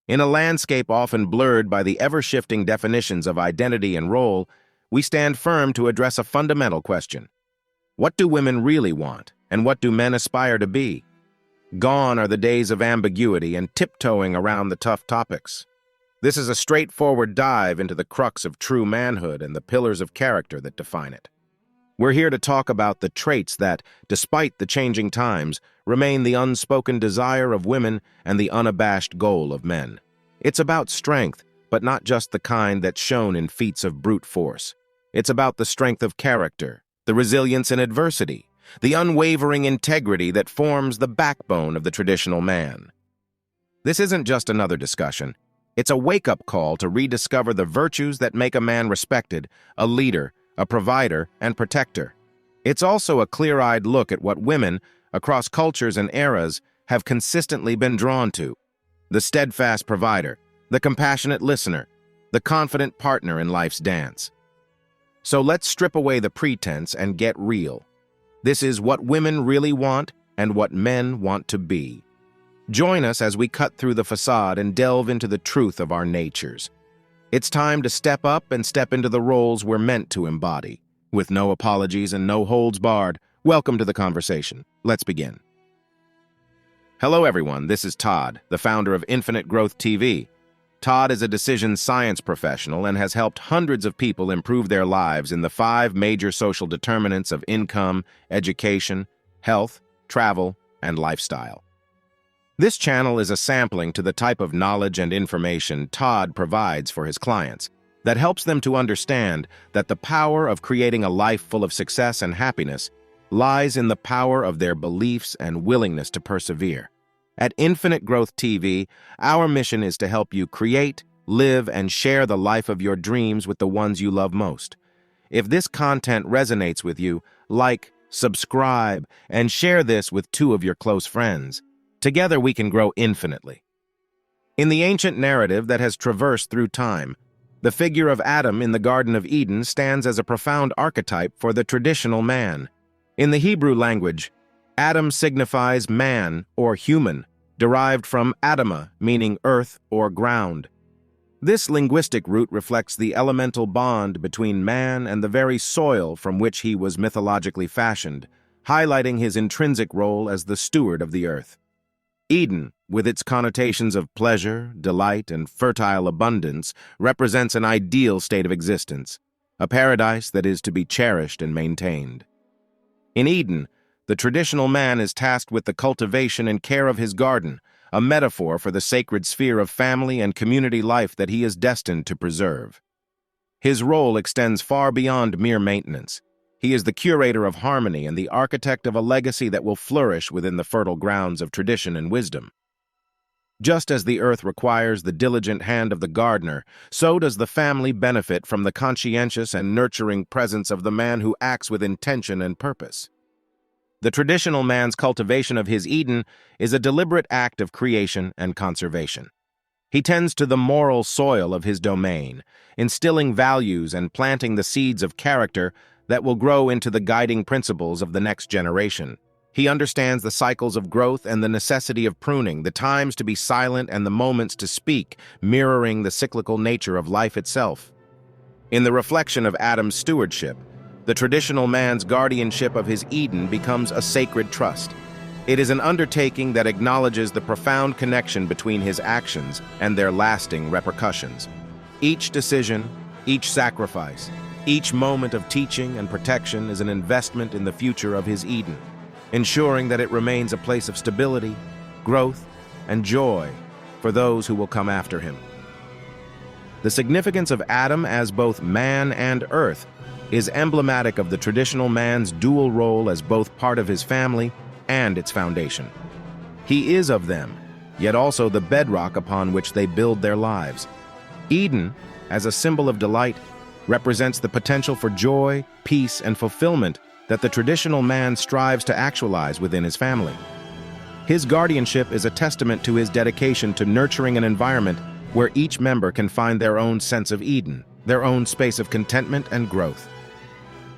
In a landscape often blurred by the ever-shifting definitions of identity and role, we stand firm to address a fundamental question. What do women really want, and what do men aspire to be? Gone are the days of ambiguity and tiptoeing around the tough topics. This is a straightforward dive into the crux of true manhood and the pillars of character that define it. We're here to talk about the traits that, despite the changing times, remain the unspoken desire of women and the unabashed goal of men. It's about strength, but not just the kind that's shown in feats of brute force. It's about the strength of character, the resilience in adversity, the unwavering integrity that forms the backbone of the traditional man. This isn't just another discussion. It's a wake-up call to rediscover the virtues that make a man respected, a leader, a provider, and protector. It's also a clear-eyed look at what women, across cultures and eras, have consistently been drawn to. The steadfast provider, the compassionate listener, the confident partner in life's dance. So let's strip away the pretense and get real. This is what women really want and what men want to be. Join us as we cut through the facade and delve into the truth of our natures. It's time to step up and step into the roles we're meant to embody. With no apologies and no holds barred, welcome to the conversation. Let's begin. Hello everyone, this is Todd, the founder of Infinite Growth TV. Todd is a decision science professional and has helped hundreds of people improve their lives in the 5 major social determinants of income, education, health, travel, and lifestyle. This channel is a sampling to the type of knowledge and information Todd provides for his clients that helps them to understand that the power of creating a life full of success and happiness lies in the power of their beliefs and willingness to persevere. At Infinite Growth TV, our mission is to help you create, live, and share the life of your dreams with the ones you love most. If this content resonates with you, like, subscribe, and share this with 2 of your close friends. Together we can grow infinitely. In the ancient narrative that has traversed through time, the figure of Adam in the Garden of Eden stands as a profound archetype for the traditional man. In the Hebrew language, Adam signifies man or human, derived from Adamah, meaning earth or ground. This linguistic root reflects the elemental bond between man and the very soil from which he was mythologically fashioned, highlighting his intrinsic role as the steward of the earth. Eden, with its connotations of pleasure, delight, and fertile abundance, represents an ideal state of existence, a paradise that is to be cherished and maintained. In Eden, the traditional man is tasked with the cultivation and care of his garden, a metaphor for the sacred sphere of family and community life that he is destined to preserve. His role extends far beyond mere maintenance. He is the curator of harmony and the architect of a legacy that will flourish within the fertile grounds of tradition and wisdom. Just as the earth requires the diligent hand of the gardener, so does the family benefit from the conscientious and nurturing presence of the man who acts with intention and purpose. The traditional man's cultivation of his Eden is a deliberate act of creation and conservation. He tends to the moral soil of his domain, instilling values and planting the seeds of character that will grow into the guiding principles of the next generation. He understands the cycles of growth and the necessity of pruning, the times to be silent and the moments to speak, mirroring the cyclical nature of life itself. In the reflection of Adam's stewardship, the traditional man's guardianship of his Eden becomes a sacred trust. It is an undertaking that acknowledges the profound connection between his actions and their lasting repercussions. Each decision, each sacrifice, each moment of teaching and protection is an investment in the future of his Eden, ensuring that it remains a place of stability, growth, and joy for those who will come after him. The significance of Adam as both man and earth is emblematic of the traditional man's dual role as both part of his family and its foundation. He is of them, yet also the bedrock upon which they build their lives. Eden, as a symbol of delight, represents the potential for joy, peace, and fulfillment that the traditional man strives to actualize within his family. His guardianship is a testament to his dedication to nurturing an environment where each member can find their own sense of Eden, their own space of contentment and growth.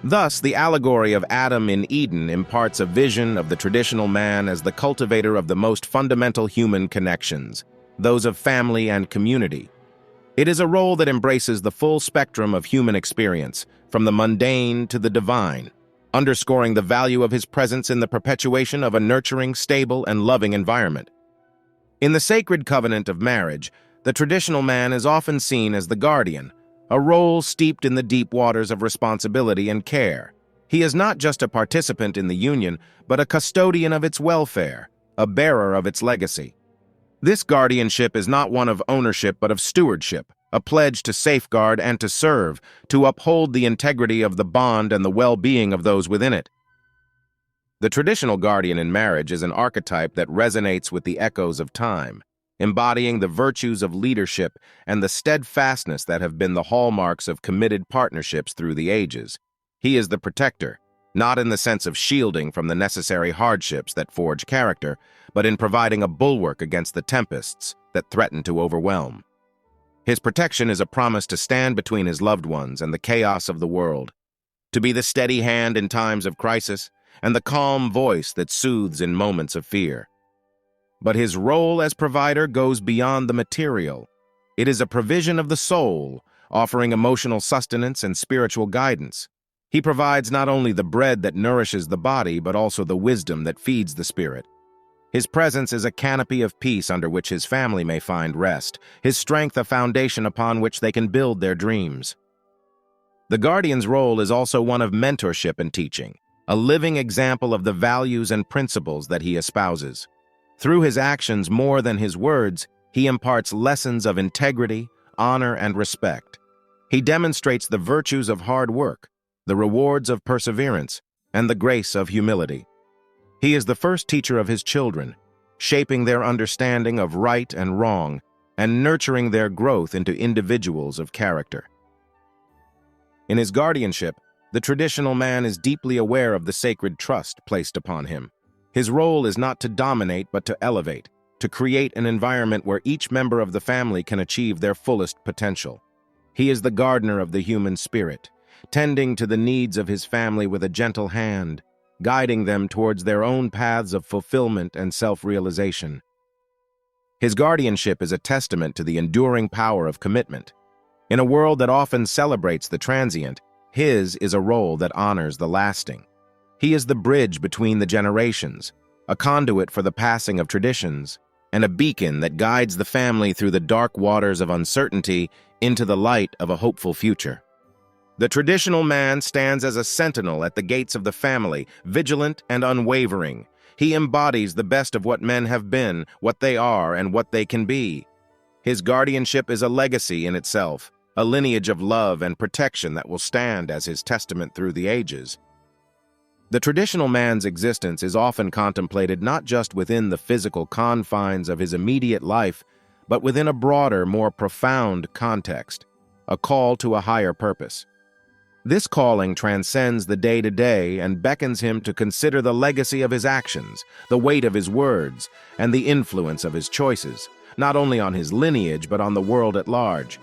Thus, the allegory of Adam in Eden imparts a vision of the traditional man as the cultivator of the most fundamental human connections, those of family and community. It is a role that embraces the full spectrum of human experience, from the mundane to the divine, underscoring the value of his presence in the perpetuation of a nurturing, stable, and loving environment. In the sacred covenant of marriage, the traditional man is often seen as the guardian, a role steeped in the deep waters of responsibility and care. He is not just a participant in the union, but a custodian of its welfare, a bearer of its legacy. This guardianship is not one of ownership but of stewardship, a pledge to safeguard and to serve, to uphold the integrity of the bond and the well-being of those within it. The traditional guardian in marriage is an archetype that resonates with the echoes of time, embodying the virtues of leadership and the steadfastness that have been the hallmarks of committed partnerships through the ages. He is the protector, not in the sense of shielding from the necessary hardships that forge character, but in providing a bulwark against the tempests that threaten to overwhelm. His protection is a promise to stand between his loved ones and the chaos of the world, to be the steady hand in times of crisis and the calm voice that soothes in moments of fear. But his role as provider goes beyond the material. It is a provision of the soul, offering emotional sustenance and spiritual guidance. He provides not only the bread that nourishes the body, but also the wisdom that feeds the spirit. His presence is a canopy of peace under which his family may find rest, his strength a foundation upon which they can build their dreams. The guardian's role is also one of mentorship and teaching, a living example of the values and principles that he espouses. Through his actions more than his words, he imparts lessons of integrity, honor, and respect. He demonstrates the virtues of hard work, the rewards of perseverance, and the grace of humility. He is the first teacher of his children, shaping their understanding of right and wrong and nurturing their growth into individuals of character. In his guardianship, the traditional man is deeply aware of the sacred trust placed upon him. His role is not to dominate but to elevate, to create an environment where each member of the family can achieve their fullest potential. He is the gardener of the human spirit, tending to the needs of his family with a gentle hand, guiding them towards their own paths of fulfillment and self-realization. His guardianship is a testament to the enduring power of commitment. In a world that often celebrates the transient, his is a role that honors the lasting. He is the bridge between the generations, a conduit for the passing of traditions, and a beacon that guides the family through the dark waters of uncertainty into the light of a hopeful future. The traditional man stands as a sentinel at the gates of the family, vigilant and unwavering. He embodies the best of what men have been, what they are, and what they can be. His guardianship is a legacy in itself, a lineage of love and protection that will stand as his testament through the ages. The traditional man's existence is often contemplated not just within the physical confines of his immediate life, but within a broader, more profound context, a call to a higher purpose. This calling transcends the day-to-day and beckons him to consider the legacy of his actions, the weight of his words, and the influence of his choices, not only on his lineage but on the world at large.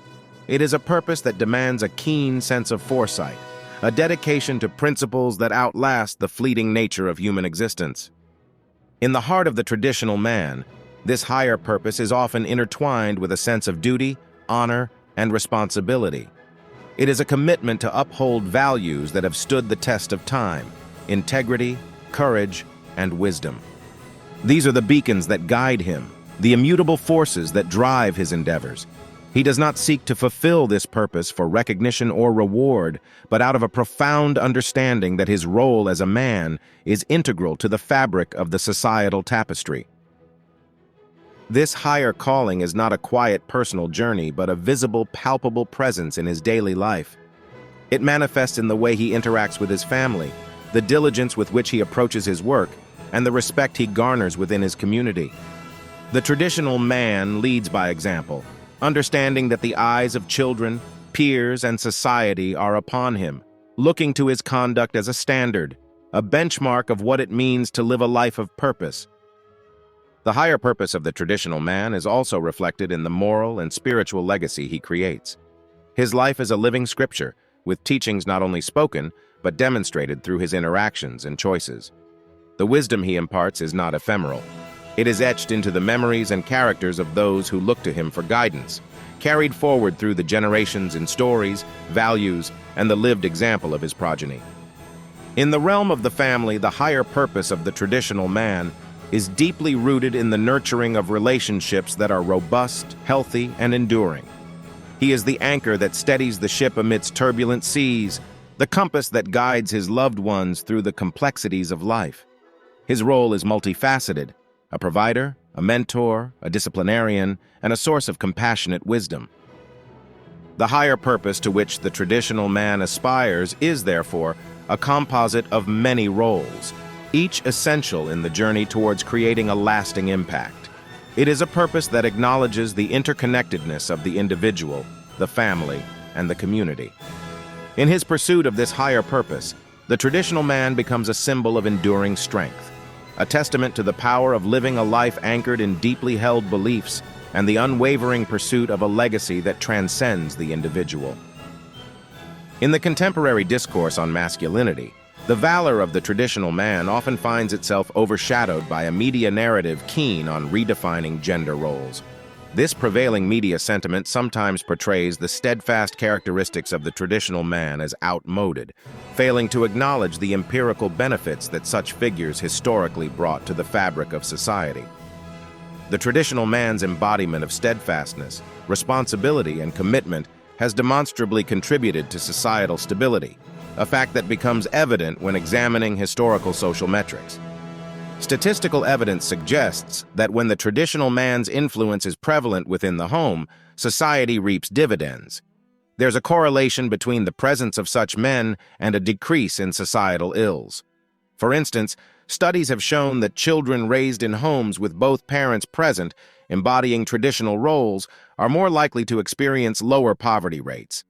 It is a purpose that demands a keen sense of foresight, a dedication to principles that outlast the fleeting nature of human existence. In the heart of the traditional man, this higher purpose is often intertwined with a sense of duty, honor, and responsibility. It is a commitment to uphold values that have stood the test of time: integrity, courage, and wisdom. These are the beacons that guide him, the immutable forces that drive his endeavors. He does not seek to fulfill this purpose for recognition or reward, but out of a profound understanding that his role as a man is integral to the fabric of the societal tapestry. This higher calling is not a quiet personal journey, but a visible, palpable presence in his daily life. It manifests in the way he interacts with his family, the diligence with which he approaches his work, and the respect he garners within his community. The traditional man leads by example, understanding that the eyes of children, peers, and society are upon him, looking to his conduct as a standard, a benchmark of what it means to live a life of purpose. The higher purpose of the traditional man is also reflected in the moral and spiritual legacy he creates. His life is a living scripture, with teachings not only spoken, but demonstrated through his interactions and choices. The wisdom he imparts is not ephemeral. It is etched into the memories and characters of those who look to him for guidance, carried forward through the generations in stories, values, and the lived example of his progeny. In the realm of the family, the higher purpose of the traditional man is deeply rooted in the nurturing of relationships that are robust, healthy, and enduring. He is the anchor that steadies the ship amidst turbulent seas, the compass that guides his loved ones through the complexities of life. His role is multifaceted: a provider, a mentor, a disciplinarian, and a source of compassionate wisdom. The higher purpose to which the traditional man aspires is, therefore, a composite of many roles, each essential in the journey towards creating a lasting impact. It is a purpose that acknowledges the interconnectedness of the individual, the family, and the community. In his pursuit of this higher purpose, the traditional man becomes a symbol of enduring strength, a testament to the power of living a life anchored in deeply held beliefs and the unwavering pursuit of a legacy that transcends the individual. In the contemporary discourse on masculinity, the valor of the traditional man often finds itself overshadowed by a media narrative keen on redefining gender roles. This prevailing media sentiment sometimes portrays the steadfast characteristics of the traditional man as outmoded, failing to acknowledge the empirical benefits that such figures historically brought to the fabric of society. The traditional man's embodiment of steadfastness, responsibility, and commitment has demonstrably contributed to societal stability, a fact that becomes evident when examining historical social metrics. Statistical evidence suggests that when the traditional man's influence is prevalent within the home, society reaps dividends. There's a correlation between the presence of such men and a decrease in societal ills. For instance, studies have shown that children raised in homes with both parents present, embodying traditional roles, are more likely to experience lower poverty rates.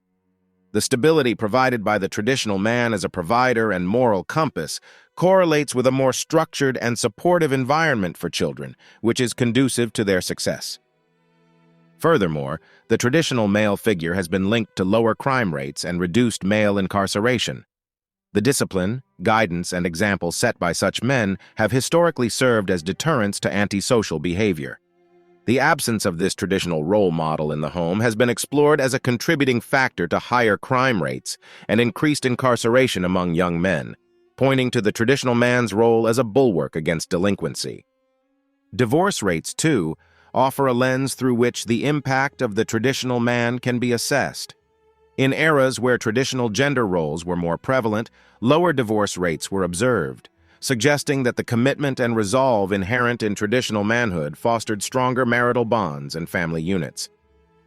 The stability provided by the traditional man as a provider and moral compass correlates with a more structured and supportive environment for children, which is conducive to their success. Furthermore, the traditional male figure has been linked to lower crime rates and reduced male incarceration. The discipline, guidance, and example set by such men have historically served as deterrents to antisocial behavior. The absence of this traditional role model in the home has been explored as a contributing factor to higher crime rates and increased incarceration among young men, pointing to the traditional man's role as a bulwark against delinquency. Divorce rates, too, offer a lens through which the impact of the traditional man can be assessed. In eras where traditional gender roles were more prevalent, lower divorce rates were observed, suggesting that the commitment and resolve inherent in traditional manhood fostered stronger marital bonds and family units.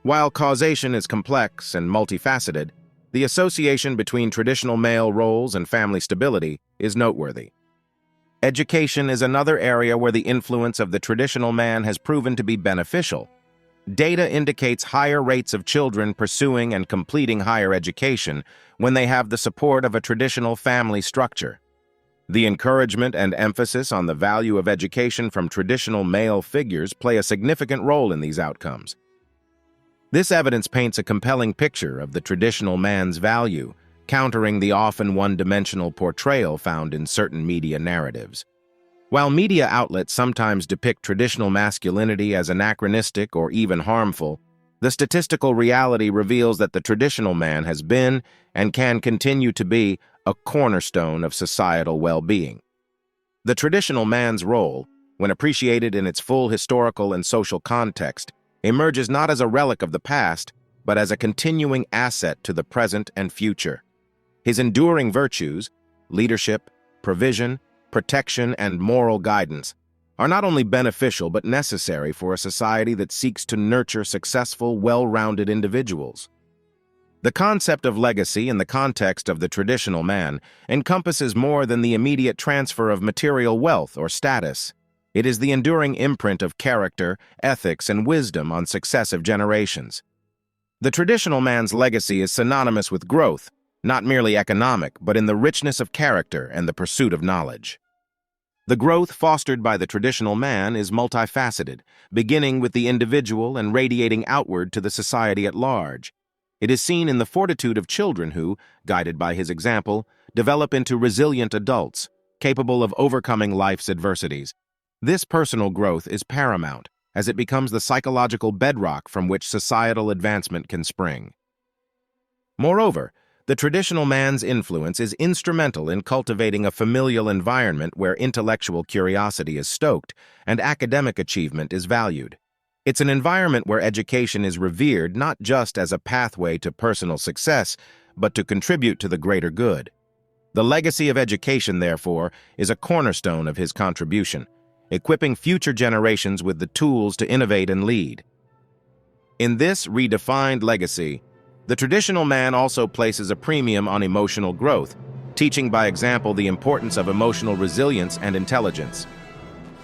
While causation is complex and multifaceted, the association between traditional male roles and family stability is noteworthy. Education is another area where the influence of the traditional man has proven to be beneficial. Data indicates higher rates of children pursuing and completing higher education when they have the support of a traditional family structure. The encouragement and emphasis on the value of education from traditional male figures play a significant role in these outcomes. This evidence paints a compelling picture of the traditional man's value, countering the often one-dimensional portrayal found in certain media narratives. While media outlets sometimes depict traditional masculinity as anachronistic or even harmful, the statistical reality reveals that the traditional man has been and can continue to be a cornerstone of societal well-being. The traditional man's role, when appreciated in its full historical and social context, emerges not as a relic of the past, but as a continuing asset to the present and future. His enduring virtues, leadership, provision, protection, and moral guidance are not only beneficial but necessary for a society that seeks to nurture successful, well-rounded individuals. The concept of legacy in the context of the traditional man encompasses more than the immediate transfer of material wealth or status. It is the enduring imprint of character, ethics, and wisdom on successive generations. The traditional man's legacy is synonymous with growth, not merely economic, but in the richness of character and the pursuit of knowledge. The growth fostered by the traditional man is multifaceted, beginning with the individual and radiating outward to the society at large. It is seen in the fortitude of children who, guided by his example, develop into resilient adults, capable of overcoming life's adversities. This personal growth is paramount, as it becomes the psychological bedrock from which societal advancement can spring. Moreover, the traditional man's influence is instrumental in cultivating a familial environment where intellectual curiosity is stoked and academic achievement is valued. It's an environment where education is revered not just as a pathway to personal success, but to contribute to the greater good. The legacy of education, therefore, is a cornerstone of his contribution, equipping future generations with the tools to innovate and lead. In this redefined legacy, the traditional man also places a premium on emotional growth, teaching by example the importance of emotional resilience and intelligence.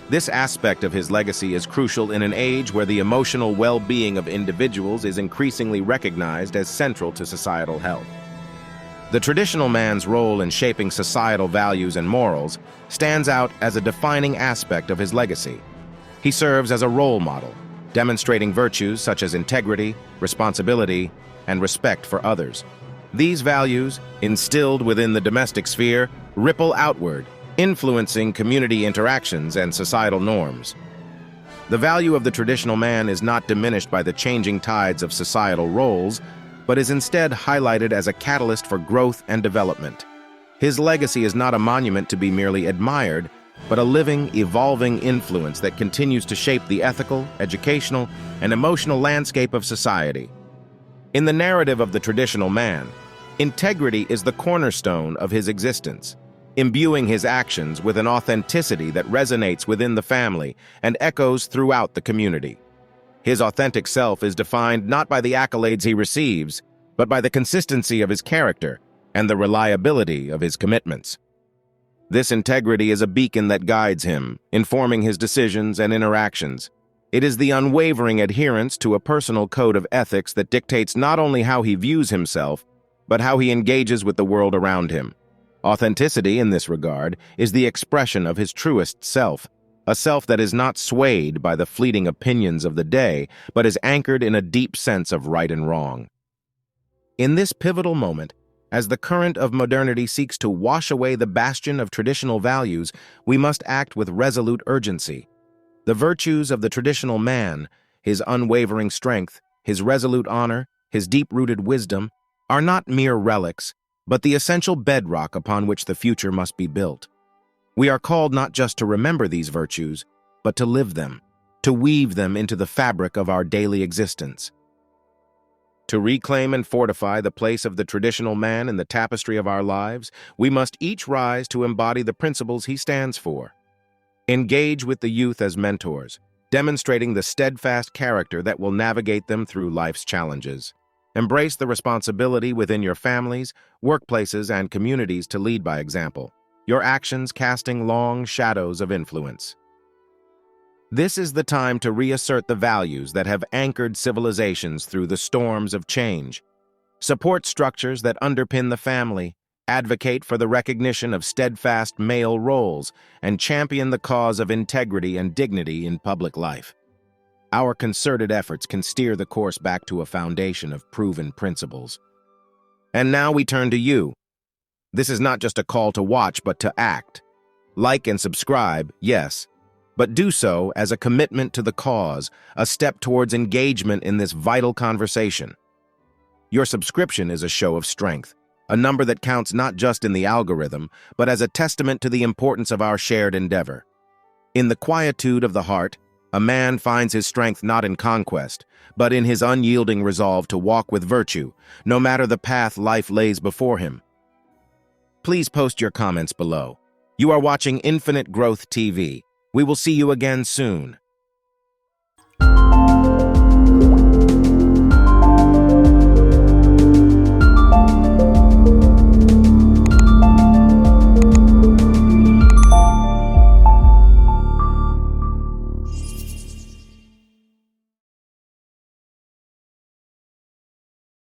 This aspect of his legacy is crucial in an age where the emotional well-being of individuals is increasingly recognized as central to societal health. The traditional man's role in shaping societal values and morals stands out as a defining aspect of his legacy. He serves as a role model, demonstrating virtues such as integrity, responsibility, and respect for others. These values, instilled within the domestic sphere, ripple outward, influencing community interactions and societal norms. The value of the traditional man is not diminished by the changing tides of societal roles, but is instead highlighted as a catalyst for growth and development. His legacy is not a monument to be merely admired, but a living, evolving influence that continues to shape the ethical, educational, and emotional landscape of society. In the narrative of the traditional man, integrity is the cornerstone of his existence, imbuing his actions with an authenticity that resonates within the family and echoes throughout the community. His authentic self is defined not by the accolades he receives, but by the consistency of his character and the reliability of his commitments. This integrity is a beacon that guides him, informing his decisions and interactions. It is the unwavering adherence to a personal code of ethics that dictates not only how he views himself, but how he engages with the world around him. Authenticity, in this regard, is the expression of his truest self, a self that is not swayed by the fleeting opinions of the day, but is anchored in a deep sense of right and wrong. In this pivotal moment, as the current of modernity seeks to wash away the bastion of traditional values, we must act with resolute urgency. The virtues of the traditional man, his unwavering strength, his resolute honor, his deep-rooted wisdom, are not mere relics, but the essential bedrock upon which the future must be built. We are called not just to remember these virtues, but to live them, to weave them into the fabric of our daily existence. To reclaim and fortify the place of the traditional man in the tapestry of our lives, we must each rise to embody the principles he stands for. Engage with the youth as mentors, demonstrating the steadfast character that will navigate them through life's challenges. Embrace the responsibility within your families, workplaces, and communities to lead by example, your actions casting long shadows of influence. This is the time to reassert the values that have anchored civilizations through the storms of change. Support structures that underpin the family, advocate for the recognition of steadfast male roles, and champion the cause of integrity and dignity in public life. Our concerted efforts can steer the course back to a foundation of proven principles. And now we turn to you. This is not just a call to watch, but to act. Like and subscribe, yes, but do so as a commitment to the cause, a step towards engagement in this vital conversation. Your subscription is a show of strength, a number that counts not just in the algorithm, but as a testament to the importance of our shared endeavor. In the quietude of the heart, a man finds his strength not in conquest, but in his unyielding resolve to walk with virtue, no matter the path life lays before him. Please post your comments below. You are watching Infinite Growth TV. We will see you again soon.